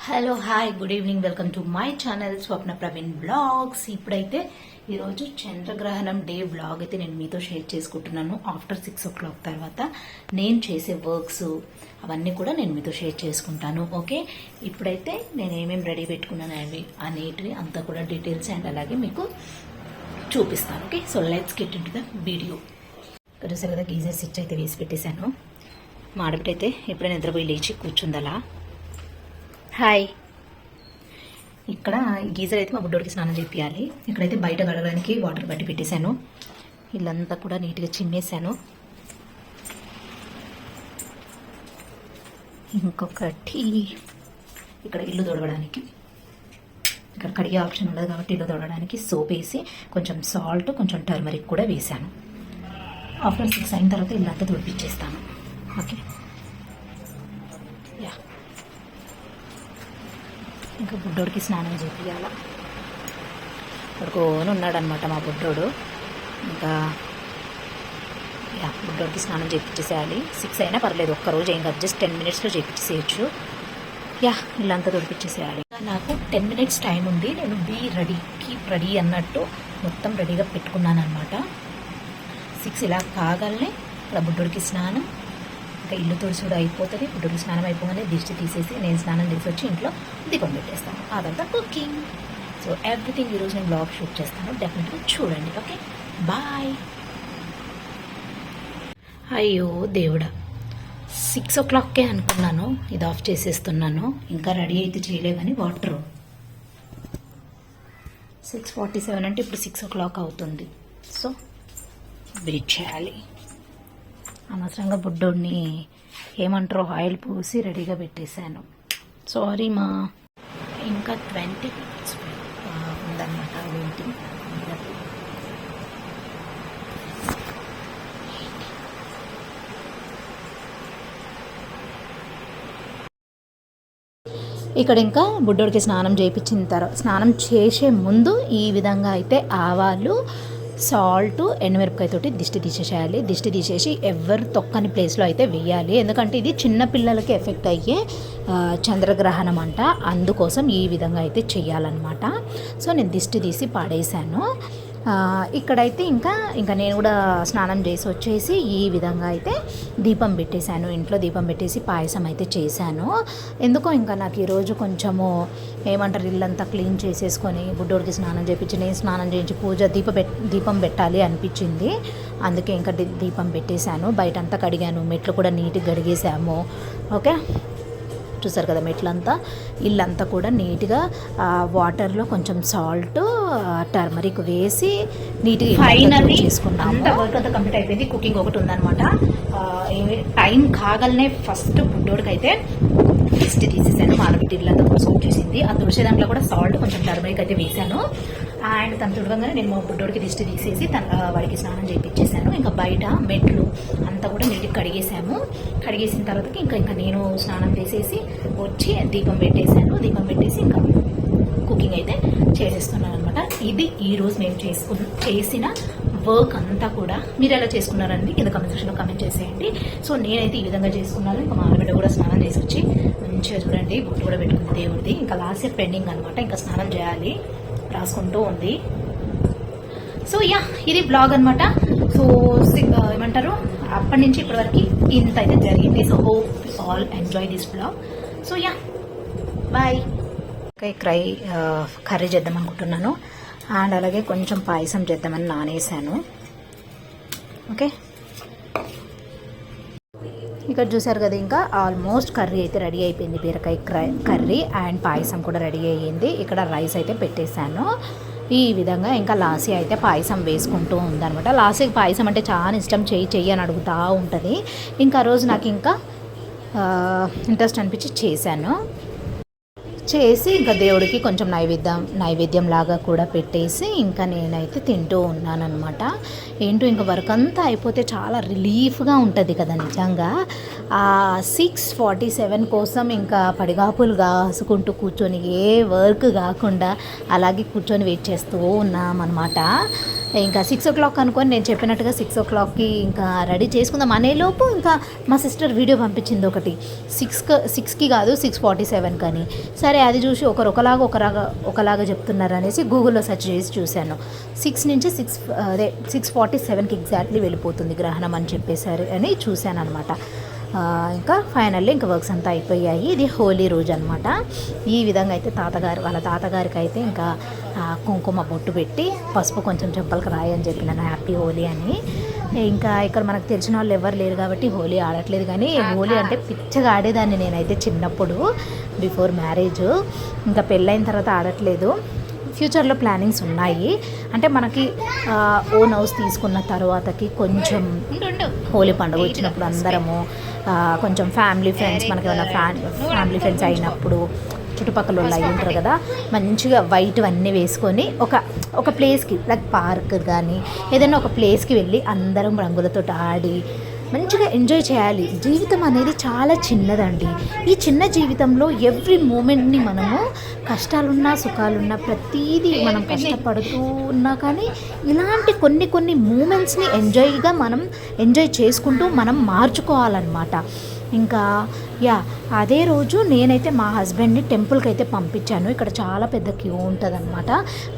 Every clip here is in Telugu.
Hello hi good evening welcome to my channel Swapna Praveen blogs. ఇప్పుడైతే ఈరోజు చంద్రగ్రహణం డే బ్లాగ్ అయితే నేను మీతో షేర్ చేసుకుంటున్నాను. ఆఫ్టర్ 6 o'clock తర్వాత నేను చేసే వర్క్స్ అవన్నీ కూడా నేను మీతో షేర్ చేసుకుంటాను. ఓకే, ఇప్పుడైతే నేను ఏమేమి రెడీ పెట్టుకున్నాను అవి అనేటివి అంతా కూడా డీటెయిల్స్ అండ్ అలాగే మీకు చూపిస్తాను. Okay, so let's get into the video. ఇక్కడ చూసారు కదా, గీజర్ స్విచ్ అయితే వేసి పెట్టేశాను. మా ఆడబిడ్డ ఎప్పుడైనా నిద్రపోయి లేచి కూర్చుందలా. హాయ్, ఇక్కడ గీజర్ అయితే మా బుడ్డోడికి స్నానం చేయాలి. ఇక్కడైతే బయట కడగడానికి వాటర్ బట్టి పెట్టేశాను. ఇల్లంతా కూడా నీట్గా చిమ్మేశాను. ఇంకొకటి ఇక్కడ ఇల్లు తొడవడానికి, ఇక్కడ కడిగే ఆప్షన్ ఉండదు కాబట్టి ఇల్లు తొడవడానికి సోప్ వేసి కొంచెం సాల్ట్ కొంచెం టర్మరిక్ కూడా వేశాను. ఆఫ్టర్ 6 అయిన తర్వాత ఇల్లంతా తుడిపించేస్తాను. ఓకే, యా, ఇంకా బుడ్డోడికి స్నానం చేయాల. పడుకోని ఉన్నాడనమాట మా బుడ్డోడు. ఇంకా బుడ్డోడికి స్నానం చేయించేసేయాలి. 6 అయినా పర్లేదు, ఒక్కరోజు ఏం కాదు, జస్ట్ 10 minutesలో చేయించేసేయచ్చు. ఇల్లంతా తొడిపించేసేయాలి. నాకు 10 minutes టైం ఉంది. నేను బీ రెడీ, కీప్ రెడీ అన్నట్టు మొత్తం రెడీగా పెట్టుకున్నాను అనమాట. 6 ఇలా కాగానే ఇలా బుడ్డోడికి స్నానం, ఇంకా ఇల్లు తుడుచుడు అయిపోతుంది. బుడ్డోడికి స్నానం అయిపోగానే దిష్టి తీసేసి నేను స్నానం చేసి వచ్చి ఇంట్లో దీపం పెట్టేస్తాను. అదంతా కుకింగ్. సో ఎవ్రీథింగ్ ఈరోజు నేను బ్లాగ్ షూట్ చేస్తాను, డెఫినెట్గా చూడండి. Okay, bye. అయ్యో దేవుడా, 6 o'clockకే అనుకున్నాను, ఇది ఆఫ్ చేసేస్తున్నాను. ఇంకా రెడీ అయితే చేయలేదని వాటర్ 6:47 అంటే ఇప్పుడు 6 o'clock అవుతుంది. సో వెయిట్ చేయాలి. అనవసరంగా బుడ్డోడిని ఏమంటారో ఆయిల్ పూసి రెడీగా పెట్టేశాను. సారీ మా. ఇంకా 20 minutes ఉందన్నమాట వెయిటింగ్. ఇక్కడ ఇంకా బుడ్డోడికి స్నానం చేయించిన తర్వాత, స్నానం చేసే ముందు ఈ విధంగా అయితే ఆవాలు, సాల్ట్, ఎండుమిరపకాయతోటి దిష్టి తీసేసేయాలి. దిష్టి తీసేసి ఎవరు తొక్కని ప్లేస్లో అయితే వేయాలి. ఎందుకంటే ఇది చిన్న పిల్లలకి ఎఫెక్ట్ అయ్యే చంద్రగ్రహణం అంట, అందుకోసం ఈ విధంగా అయితే చేయాలన్నమాట. సో నేను దిష్టి తీసి పాడేశాను. ఇక్కడైతే ఇంకా నేను కూడా స్నానం చేసి వచ్చేసి ఈ విధంగా అయితే దీపం పెట్టేశాను. ఇంట్లో దీపం పెట్టేసి పాయసం అయితే చేశాను. ఎందుకో ఇంకా నాకు ఈరోజు కొంచెము ఏమంటారు, ఇల్లంతా క్లీన్ చేసేసుకొని బుడ్డోడికి స్నానం చేయించి నేను స్నానం చేయించి పూజ దీపం పెట్టాలి అనిపించింది. అందుకే ఇంకా దీపం పెట్టేశాను. బయటంతా కడిగాను, మెట్లు కూడా నీట్గా కడిగేసాము. ఓకే, చూసారు కదా మెట్లంతా, ఇల్లంతా కూడా నీట్గా వాటర్లో కొంచెం సాల్ట్, టర్మరిక్ వేసి నీట్గా ఫైనల్లీ చేసుకున్నాము. అంత వర్క్ అంతా కంప్లీట్ అయిపోయింది. కుకింగ్ ఒకటి ఉందనమాట. టైం కాగలనే ఫస్ట్ బుడ్డోడికి అయితే దిష్టి తీసేసాను. మాడబిడ్డ ఇల్లంతా తుడుచుకు వచ్చేసింది. ఆ తుడిసే దాంట్లో కూడా సాల్ట్ కొంచెం టర్మరిక్ అయితే వేసాను. అండ్ తను తుడవగానే నేను మా బుడ్డోడికి దిష్టి తీసేసి వాడికి స్నానం చేయించేసాను. ఇంకా బయట మెట్లు అంతా కూడా నీటికి కడిగేసాము. కడిగేసిన తర్వాత ఇంకా నేను స్నానం చేసేసి వచ్చి దీపం పెట్టేశాను. దీపం పెట్టేసి ఇంకా కుకింగ్ అయితే చేసేస్తున్నాను అనమాట. ఇది ఈరోజు మేము చేసిన వర్క్ అంతా కూడా. మీరు ఎలా చేసుకున్నారండి కింద కామెంట్ సెక్షన్లో కామెంట్ చేసేయండి. సో నేనైతే ఈ విధంగా చేసుకున్నాను. ఇంకా మా ఆడబిడ్డ కూడా స్నానం చేసి వచ్చి మంచిగా చూడండి బొట్టు కూడా పెట్టుకుంది దేవుడిది. ఇంకా లాస్ట్ ఇయర్ పెండింగ్ అనమాట, ఇంకా స్నానం చేయాలి, రాసుకుంటూ ఉంది. సో ఇది బ్లాగ్ అనమాట. సో ఏమంటారు, అప్పటి నుంచి ఇప్పటి వరకు ఇంత అయితే జరిగింది. So hope all enjoy this blog. So bye. Curry చేద్దాం అనుకుంటున్నాను అండ్ అలాగే కొంచెం పాయసం చేద్దామని నానేసాను. ఓకే, ఇక్కడ చూసారు కదా, ఇంకా ఆల్మోస్ట్ కర్రీ అయితే రెడీ అయిపోయింది. బీరకాయ కర్రీ అండ్ పాయసం కూడా రెడీ అయ్యింది. ఇక్కడ రైస్ అయితే పెట్టేశాను. ఈ విధంగా ఇంకా లాసీ అయితే పాయసం వేసుకుంటూ ఉందనమాట. లాసీకి పాయసం అంటే చాలా ఇష్టం, చెయ్యి అని అడుగుతూ ఉంటుంది. ఇంకా రోజు నాకు ఇంకా ఇంట్రెస్ట్ అనిపించి చేశాను. చేసి ఇంకా దేవుడికి కొంచెం నైవేద్యం లాగా కూడా పెట్టేసి ఇంకా నేనైతే తింటూ ఉన్నానన్నమాట. ఏంటో ఇంకా వర్క్ అంతా అయిపోతే చాలా రిలీఫ్గా ఉంటుంది కదా నిజంగా. 6:47 కోసం ఇంకా పడిగాపులు కాసుకుంటూ కూర్చొని ఏ వర్క్ కాకుండా అలాగే కూర్చొని వెయిట్ చేస్తూ ఉన్నామన్నమాట. ఇంకా 6 o'clock అనుకొని నేను చెప్పినట్టుగా 6 o'clockకి ఇంకా రెడీ చేసుకుందాం అనేలోపు ఇంకా మా సిస్టర్ వీడియో పంపించింది ఒకటి 6కి కాదు 6:47 కానీ. సరే అది చూసి ఒకలాగా చెప్తున్నారు అనేసి గూగుల్లో సెర్చ్ చేసి చూశాను. 6 నుంచి 6:47కి ఎగ్జాక్ట్లీ వెళ్ళిపోతుంది గ్రహణం అని చెప్పేశారు అని చూశాను అనమాట. ఇంకా ఫైనల్లీ ఇంకా వర్క్స్ అంతా అయిపోయాయి. ఇది హోలీ రోజు అనమాట. ఈ విధంగా అయితే వాళ్ళ తాతగారికి అయితే ఇంకా కుంకుమ బొట్టు పెట్టి పసుపు కొంచెం చెంపలకు రాయి అని చెప్పినాను హ్యాపీ హోలీ అని. ఇంకా ఇక్కడ మనకు తెలిసిన వాళ్ళు ఎవరు లేరు కాబట్టి హోలీ ఆడట్లేదు, కానీ హోలీ అంటే పిచ్చగా ఆడేదాన్ని నేనైతే చిన్నప్పుడు బిఫోర్ మ్యారేజ్. ఇంకా పెళ్ళైన తర్వాత ఆడట్లేదు. ఫ్యూచర్లో ప్లానింగ్స్ ఉన్నాయి. అంటే మనకి ఓన్ హౌస్ తీసుకున్న తర్వాతకి కొంచెం హోలీ పండుగ వచ్చినప్పుడు అందరము కొంచెం ఫ్యామిలీ ఫ్రెండ్స్ మనకి ఏమైనా ఫ్యామిలీ ఫ్రెండ్స్ అయినప్పుడు చుట్టుపక్కల వాళ్ళు అయి ఉంటారు కదా, మంచిగా వైట్ అన్నీ వేసుకొని ఒక ప్లేస్కి లైక్ పార్క్ కానీ ఏదైనా ఒక ప్లేస్కి వెళ్ళి అందరం రంగులతో ఆడి మంచిగా ఎంజాయ్ చేయాలి. జీవితం అనేది చాలా చిన్నదండి. ఈ చిన్న జీవితంలో ఎవ్రీ మూమెంట్ని మనము కష్టాలున్నా సుఖాలున్నా ప్రతీదీ మనం కష్టపడుతూ ఉన్నా కానీ ఇలాంటి కొన్ని మూమెంట్స్ని మనం ఎంజాయ్ చేసుకుంటూ మనం మార్చుకోవాలన్నమాట. ఇంకా అదే రోజు నేనైతే మా హస్బెండ్ని టెంపుల్కి అయితే పంపించాను. ఇక్కడ చాలా పెద్ద క్యూ ఉంటుందన్నమాట.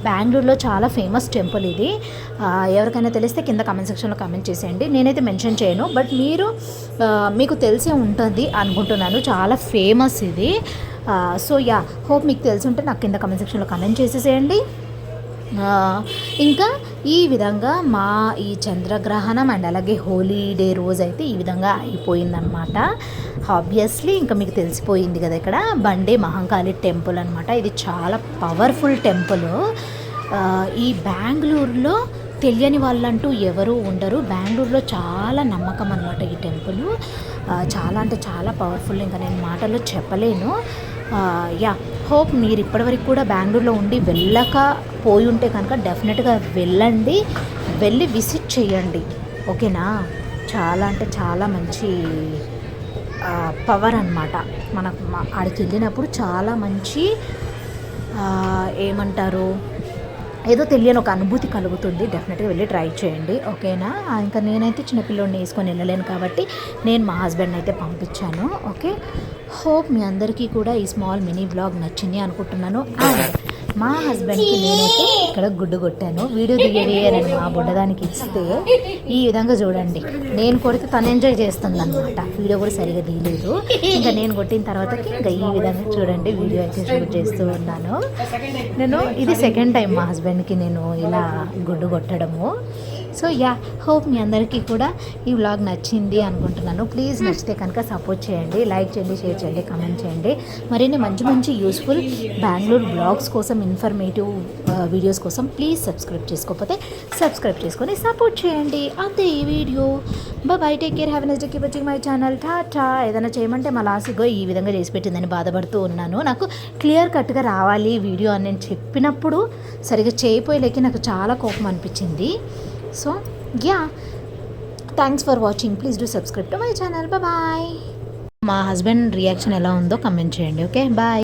బెంగళూరులో చాలా ఫేమస్ టెంపుల్ ఇది. ఎవరికైనా తెలిస్తే కింద కామెంట్ సెక్షన్లో కామెంట్ చేసేయండి. నేనైతే మెన్షన్ చేయను, బట్ మీకు తెలిసే ఉంటుంది అనుకుంటున్నాను. చాలా ఫేమస్ ఇది. సో హోప్ మీకు తెలిసి ఉంటే నాకు కింద కామెంట్ సెక్షన్లో కామెంట్ చేసేసేయండి. ఇంకా ఈ విధంగా ఈ చంద్రగ్రహణం అండ్ అలాగే హోలీడే రోజు అయితే ఈ విధంగా అయిపోయిందనమాట. ఆబ్వియస్లీ ఇంకా మీకు తెలిసిపోయింది కదా, ఇక్కడ బండే మహంకాళి టెంపుల్ అనమాట. ఇది చాలా పవర్ఫుల్ టెంపుల్. ఈ బెంగళూరులో తెలియని వాళ్ళంటూ ఎవరు ఉండరు. బెంగళూరులో చాలా నమ్మకం అనమాట ఈ టెంపుల్. చాలా అంటే చాలా పవర్ఫుల్, ఇంకా నేను మాటల్లో చెప్పలేను. హోప్ మీరు ఇప్పటివరకు కూడా బెంగళూరులో ఉండి వెళ్ళకపోయి ఉంటే కనుక డెఫినెట్గా వెళ్ళి విజిట్ చేయండి, ఓకేనా. చాలా అంటే చాలా మంచి పవర్ అన్నమాట. మనకు ఆడికి వెళ్ళినప్పుడు చాలా మంచి ఏమంటారు, ఏదో తెలియని ఒక అనుభూతి కలుగుతుంది. డెఫినెట్గా వెళ్ళి ట్రై చేయండి, ఓకేనా. ఇంకా నేనైతే చిన్నపిల్లోడిని వేసుకొని వెళ్ళలేను కాబట్టి నేను మా హస్బెండ్ని అయితే పంపించాను. ఓకే, హోప్ మీ అందరికీ కూడా ఈ స్మాల్ మినీ బ్లాగ్ నచ్చింది అనుకుంటున్నాను. అండ్ మా హస్బెండ్కి నేనైతే ఇక్కడ గుడ్డు కొట్టాను. వీడియో దిగవేయనని మా బుడ్డదానికి ఇస్తే ఈ విధంగా చూడండి, నేను కొడితే తను ఎంజాయ్ చేస్తుంది అనమాట. వీడియో కూడా సరిగా తీయలేదు. ఇంకా నేను కొట్టిన తర్వాతకి ఇంకా ఈ విధంగా చూడండి వీడియో అయితే షూట్ చేస్తూ ఉన్నాను. ఇది సెకండ్ టైం మా హస్బెండ్కి నేను ఇలా గుడ్డు కొట్టడము. సో హోప్ మీ అందరికీ కూడా ఈ వ్లాగ్ నచ్చింది అనుకుంటున్నాను. ప్లీజ్ నచ్చితే కనుక సపోర్ట్ చేయండి, లైక్ చేయండి, షేర్ చేయండి, కామెంట్ చేయండి. మరిన్ని మంచి యూస్ఫుల్ బెంగళూరు బ్లాగ్స్ కోసం, ఇన్ఫర్మేటివ్ వీడియోస్ కోసం ప్లీజ్ సబ్స్క్రైబ్ చేసుకోకపోతే సబ్స్క్రైబ్ చేసుకొని సపోర్ట్ చేయండి. అంతే ఈ video. Bye, take care, have a nice day, keep watching my channel. Tata. ఏదైనా చేయమంటే మా లాస్ట్గో ఈ విధంగా చేసి పెట్టిందని బాధపడుతూ ఉన్నాను. నాకు క్లియర్ కట్గా రావాలి వీడియో అని నేను చెప్పినప్పుడు సరిగ్గా చేయపోయేలేక నాకు చాలా కోపం అనిపించింది. So thanks for watching. Please do subscribe to my channel. Bye bye. మా హస్బెండ్ రియాక్షన్ ఎలా ఉందో కమెంట్ చేయండి. Okay, bye.